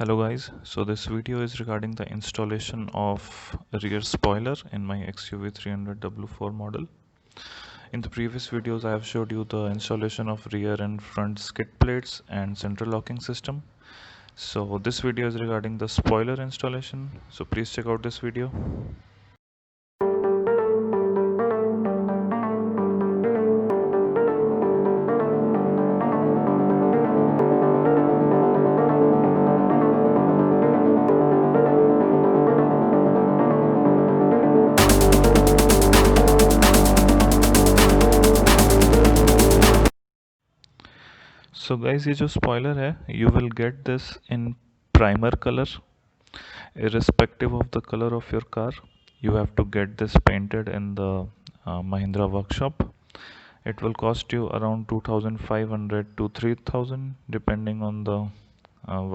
Hello guys, so this video is regarding the installation of rear spoiler in my XUV 300W4 model. In the previous videos I have showed you the installation of rear and front skid plates and central locking system. So this video is regarding the spoiler installation, so please check out this video. So guys, ये जो spoiler है, you will get this in primer color. Irrespective of the color of your car, you have to get this painted in the Mahindra workshop. It will cost you around 2500 to 3000 depending on the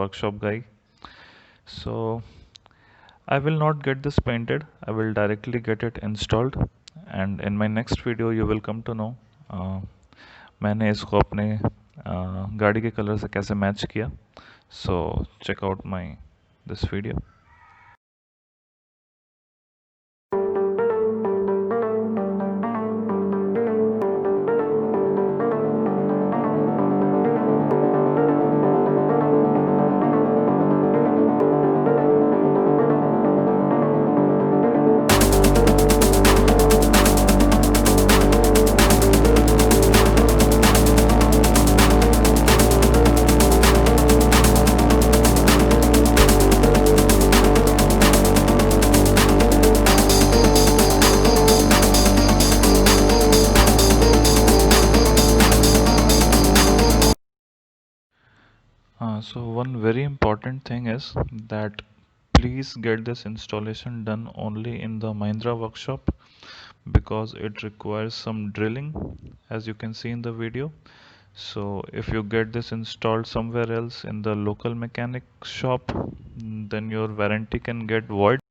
workshop guy. So I will not get this painted, I will directly get it installed, and in my next video you will come to know मैंने इसको अपने गाड़ी के colour से कैसे match किया. So check out my this video. So one very important thing is that please get this installation done only in the Mahindra workshop because it requires some drilling, as you can see in the video. So if you get this installed somewhere else in the local mechanic shop, then your warranty can get void.